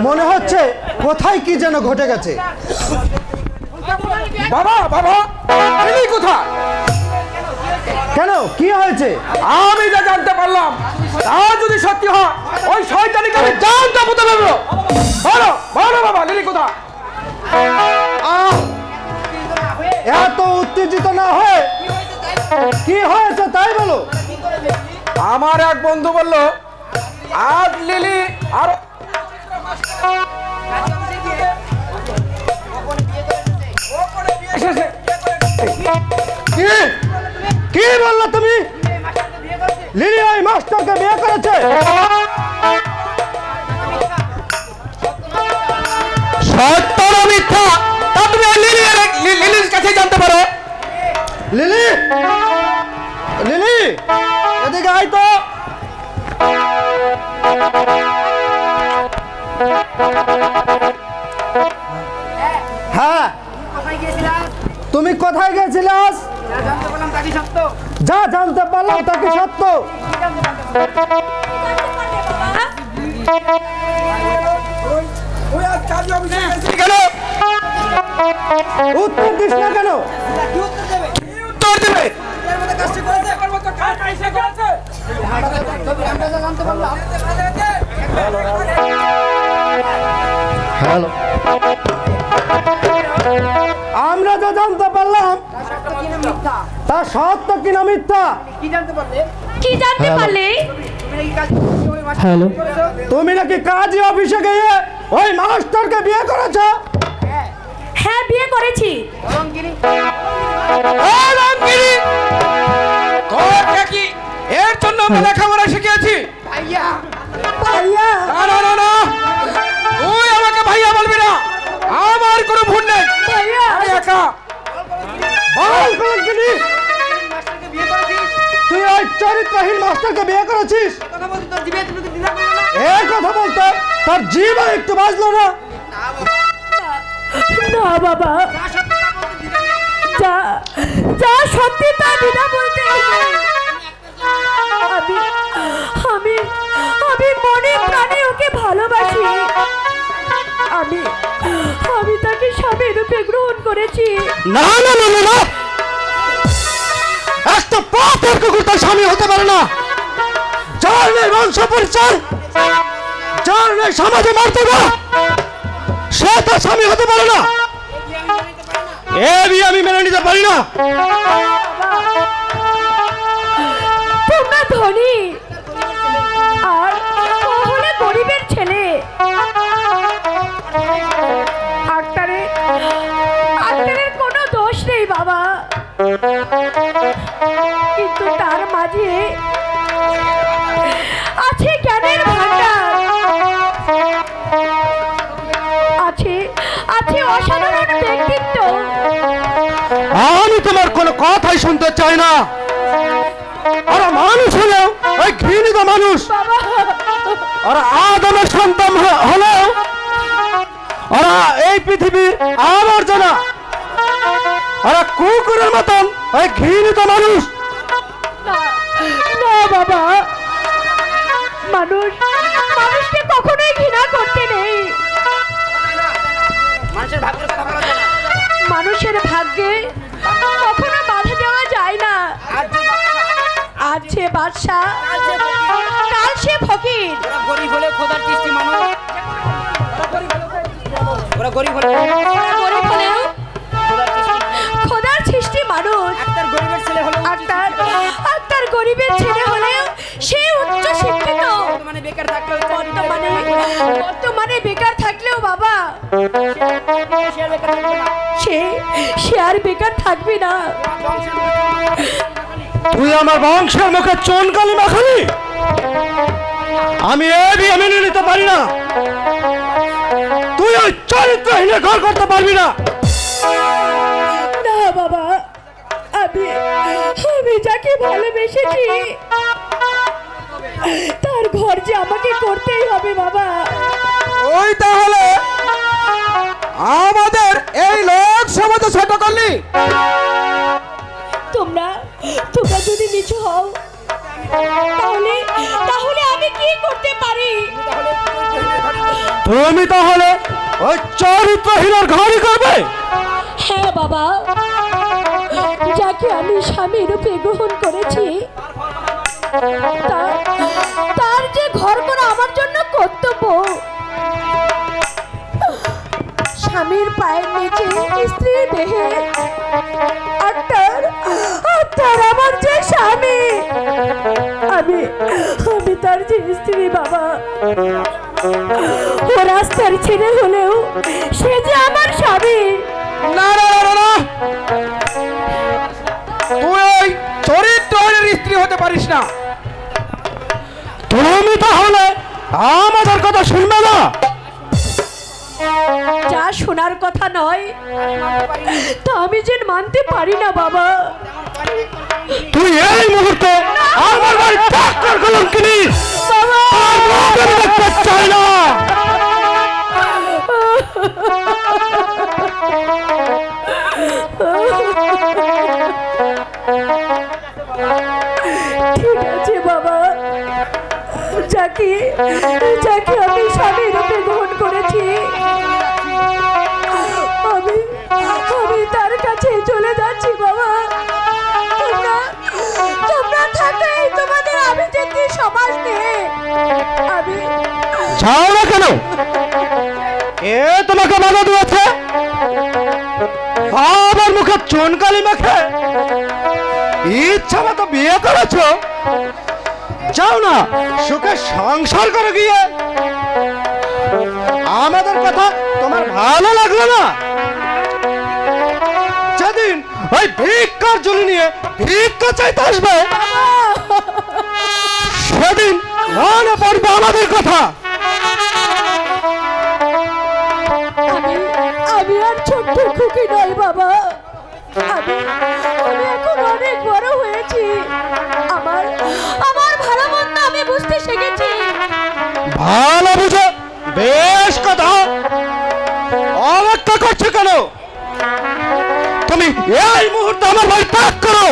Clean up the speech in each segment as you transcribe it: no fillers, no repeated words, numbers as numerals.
মনে হচ্ছে কোথায় কি যেন ঘটে গেছে। বাবা বাবা লিলি কোথায়? কেন, কি হয়েছে? আমি যা জানতে পারলাম তা যদি সত্যি হয় ওই শয়তানিকে আমি জানতে পুঁতে দেবো। বলো বলো বাবা লিলি কোথায়? আহ, এত উত্তেজিত না হয়ে কি হয়েছে তাই বলো। আমার এক বন্ধু বলল আজ লিলি আর কি কি বললো তুমি? লিলি ওই মাস্টারকে বিয়ে করেছে? সত্য না মিথ্যা তা তুমি লিলির কাছে জানতে পারো। লিলি, লিলি এদিকে আয় তো। হ্যাঁ, তুমি কোথায় গেছিলাস? যা জানতে পারলাম তা কি সত্য? কেন উত্তর দিস না কেন? উত্তর দেবে? হ্যালো, আমরা যা জানতে পারলাম তা সত্য কিনা মিথ্যা? কি জানতে পারলে? হ্যালো, তুমি নাকি কাজী অফিসে গিয়ে ওই মাস্টারকে বিয়ে করেছো? হ্যাঁ, বিয়ে করেছি। এর জন্য আমরা লেখাপড়া শিখিয়েছি। ভাইয়া, না না না না, তুই আমাকে ভাইয়া বলবি না, আমার কোনো ভুল নেই। আমি একা। বল কলঙ্কিনী, তুই ওই চরিত্রহীন মাস্টারকে বিয়ে করেছিস? এই কথা বলতে তার জীবন একটু বাঁচলো না? না বাবা, যা যা সত্যি তা বিনা বলতে আমি আমি আমি মনে প্রাণে ওকে ভালোবাসি। আমি আমি তাকে স্বামী রূপে গ্রহণ করেছি। না না না না না, একটা পাপের কুকুর তার স্বামী হতে পারে না। যার নেই বংশ পরিচয়, যার নেই সমাজে মর্যাদা, সে তার স্বামী হতে পারে না। এ বিয়ে আমি মেনে নিতে পারি না। তোমরা ধনী আর ও হলে গরিবের ছেলে। আক্তারের কোনো দোষ নেই বাবা, কিন্তু তার মাঝে আছে জ্ঞানের ভান্ডার, আছে আছে অসাধারণ ব্যক্তিত্ব। আমি তোমার কোনো কথাই শুনতে চাই না। ওরা মানুষ হলেও ওই ঘৃণিত মানুষ, বাবা, ওরা আদমের সন্তান হলেও ওরা এই পৃথিবীর আবর্জনা। ওরা কুকুরের মতন ওই ঘৃণিত মানুষ। না না বাবা, মানুষকে কখনোই ঘৃণা করতে নেই। মানুষের ভাগ্যে কখনো বাধা দেওয়া যায় না। আজ সে বাদশা, কাল সে ফকির। গরিব হলে খোদার সৃষ্টি মানুষ, ওরা গরিব হলে গরিব হলেও খোদার সৃষ্টি মানুষ। আক্তার গরিবের ছেলে হলো, আক্তার গরিবের ছেলে হলেও সে উচ্চ শিক্ষিত। মানে বেকার থাকলেও বর্তমানে বেকার থাকলেও বাবা সে আর বেকার থাকবে না। তুই আমার বংশের মুখে চুনকালি মাখালি, আমি এ বিয়ে মেনে নিতে পারি না। তুই ওই চরিত্রহীনের ঘর করতে পারবি না। না বাবা, আমি যাকে ভালোবেসেছি তার ঘর যে আমাকে করতেই হবে বাবা। ওই তাহলে আমাদের এই লোক সমাজে ছোট করলি। তোমরা যদি নিচু হও তাহলে তাহলে আমি কি করতে পারি? তুমি তাহলে ওই চরিত্রহীনের ঘরই করবে? হ্যাঁ বাবা, যাকে আমি স্বামী রূপে গ্রহণ করেছি তার যে ঘর করা আমার জন্য কর্তব্য। স্বামীর পায়ের নিচে স্ত্রী দেহে আর তার আমার যে স্বামী, আমি তার যে স্ত্রী বাবা। ও রাস্তার ছেলে হলেও সে যে আমার স্বামী। না না না না, না তুই ওই চরিত্রহীনের স্ত্রী হতে পারিস না। তুমি তাহলে আমাদের কথা শুনবে না? যা শোনার কথা নয় তা আমি যে মানতে পারি না বাবা। তুই এই মুহূর্তে আমার বাড়ি ত্যাগ কর কলঙ্কিনী। আর মুখ আমি দেখতে চাই না। ঠিক আছে বাবা, যাকে আমি স্বামী রূপে গ্রহণ করেছি আমি তার কাছে চলে যাচ্ছি বাবা। তোমরা থাকলে তোমাদের আমি যেতে সমাজ নিয়ে আমি যাও না কেন? এ তোমাকে বাধা দিয়েছে? আমার মুখে চুনকালি মাখে ইচ্ছা মতো বিয়ে করেছ? যাও না, সুখে সংসার করে গিয়ে। আমাদের কথা তোমার ভালো লাগলো না? যেদিন ওই ভিক্ষার ঝুলি নিয়ে ভিক্ষা চাইতে আসবে সেদিন মনে পড়বে আমাদের কথা। আমি আর ছোট্ট খুকি নই বাবা। আমি এখন অনেক বড় হয়েছি। আমার ভালো মন্দ আমি বুঝতে শিখেছি। ভালো বুঝো, বেশ কথা। অপেক্ষা করছো কেন? তুমি এই মুহূর্তে আমার বাড়ি ত্যাগ করো।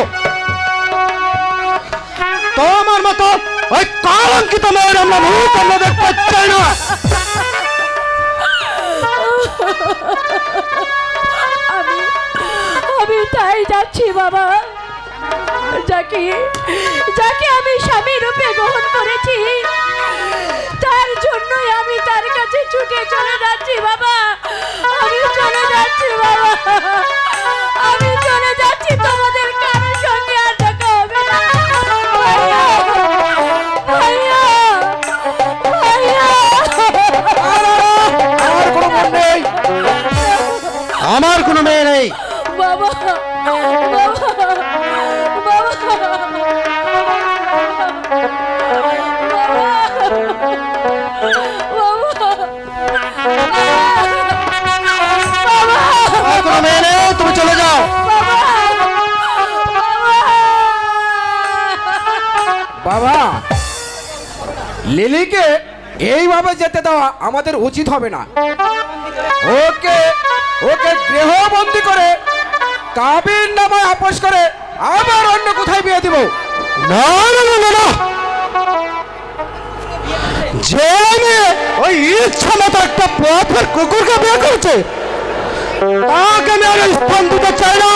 তোমার মতো ওই কলঙ্কিত মেয়ের আমরা মুখ আমরা দেখতে চাই না। আমি তাই যাচ্ছি বাবা। যাকে আমি স্বামী রূপে গ্রহণ করেছি তার জন্যই আমি তার কাছে ছুটে চলে যাচ্ছি বাবা। আমি চলে যাচ্ছি বাবা, আমি চলে যাচ্ছি। তোমাদের কারোর সঙ্গে আর দেখা হবে না। ভাইয়া, ভাইয়া, ভাইয়া। আমার কোনো মন নেই, আমার কোনো মেয়ে নেই। বাবা, বাবা, আমার কোনো মেয়ে নেই, তুমি চলে যাও। বাবা, লিলিকে এইভাবে যেতে দেওয়া আমাদের উচিত হবে না। ওকে গৃহবন্দী করে কাবিন নামায় আপোষ করে আবার অন্য কোথায় বিয়ে দিব। না না না না না, যে মেয়ে ওই ইচ্ছা মতো একটা পথের কুকুরকে বিয়ে করেছে তাকে আমি আর স্থান দিতে চাই না।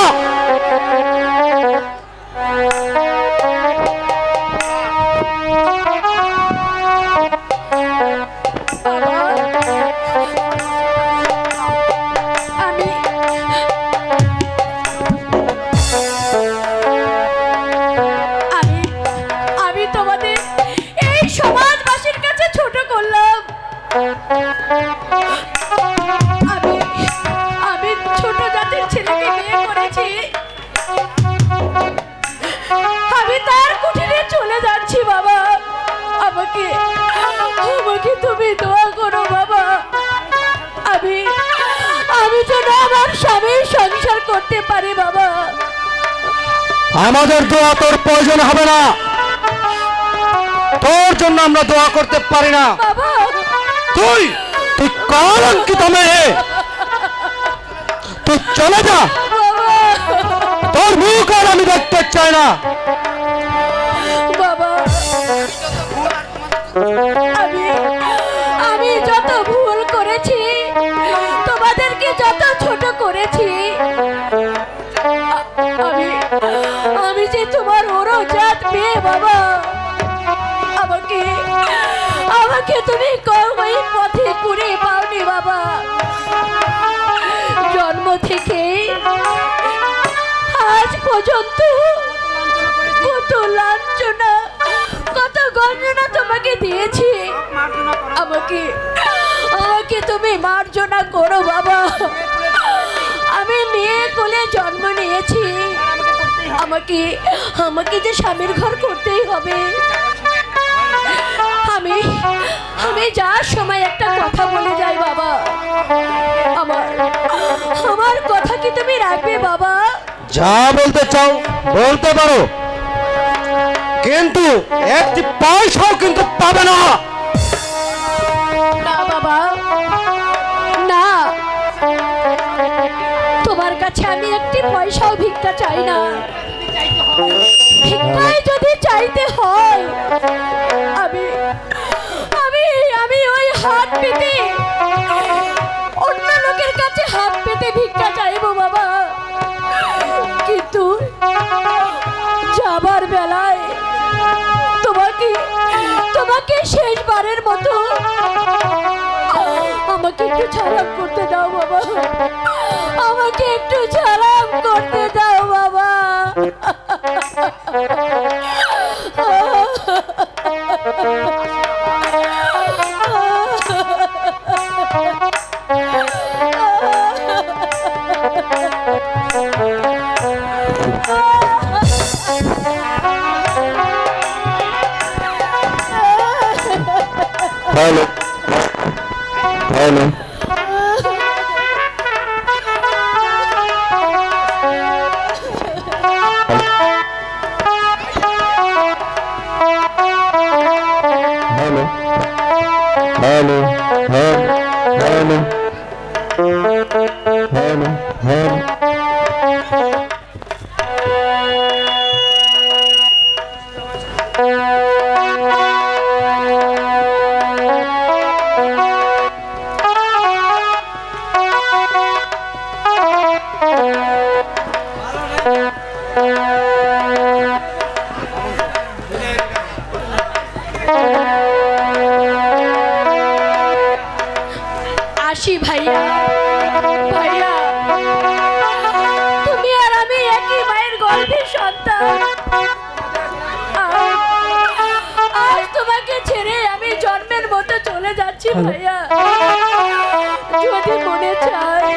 আমি তোমাদের এই সমাজবাসীর কাছে ছোট করলাম। আমি ছোট জাতির ছেলেকে বিয়ে করেছি। আমি তার কুঠিরে চলে যাচ্ছি বাবা। আমাকে তুমি দোয়া করো বাবা। আমি যেন আমার স্বামীর সংসার করতে পারি বাবা। আমাদের দোয়া তোর প্রয়োজন হবে না, তোর জন্য আমরা দোয়া করতে পারি না। বাবা, তুই কলঙ্কিত মেয়ে, তুই চলে যা। তোর মুখ আর আমি দেখতে চাই না। বাবা, তোমাকে যত ছোট করেছি, আমি আমি যে তোমার ওরও জাত মেয়ে বাবা, আমাকে আমাকে তুমি কর্মই পথে কুড়ে পাওনি বাবা। জন্ম থেকে আজ পর্যন্ত কত লাঞ্ছনা, কত গঞ্জনা তোমাকে দিয়েছি। আমাকে আমাকে তুমি মার্জনা করো বাবা। আমি মেয়ে কোলে জন্ম নিয়েছি, আমাকে আমাকে যে স্বামীর ঘর করতেই হবে। আমি আমি যার সময় একটা কথা বলে যাই বাবা, আমার আমার কথা কি তুমি রাখবে বাবা? যা বলতে চাও বলতে পারো, কিন্তু একটি পয়সাও কিন্তু পাবে না। না বাবা, না, তোমার কাছে আমি একটি পয়সাও ভিক্ষা চাই না। ভিক্ষায় যদি চাইতে হয়, আমি আমি আমি ওই হাত পেতে অন্য লোকের কাছে হাত পেতে ভিক্ষা চাইবো বাবা। কিন্তু যাবার বেলায় তোমাকে তোমাকে শেষবারের মতো আমাকে একটু সালাম করতে দাও বাবা, আমাকে একটু সালাম করতে দাও বাবা। Hello hello, hello hello hello hello hello. আসি ভাইয়া, ভাইয়া, তুমি আর আমি একই মায়ের গর্ভের সন্তান। আজ তোমাকে ছেড়ে আমি জন্মের মতো চলে যাচ্ছি ভাইয়া। যদি মনে চায়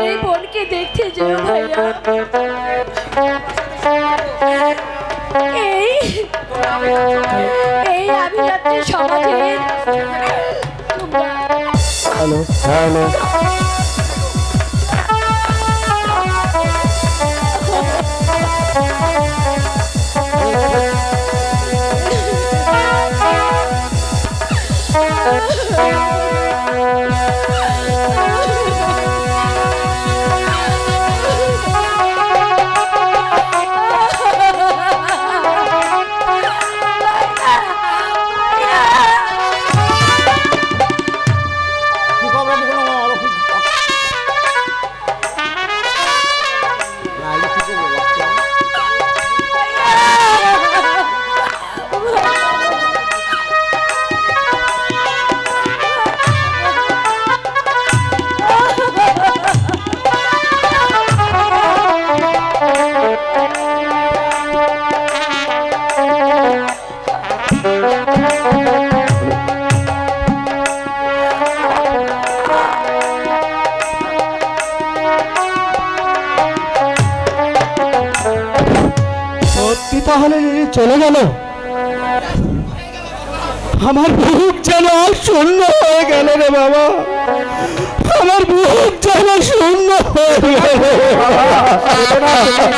এই বোনকে দেখতে যেও ভাইয়া। এই এই আভিজাত্য সমাজের হ্যালো হ্যালো, সত্যি তাহলে চলে গেল? আমার বুক যেন শূন্য হয়ে গেল রে বাবা, আমার বুক যেন শূন্য হয়ে গেল।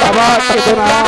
বাবা, কেঁদো না।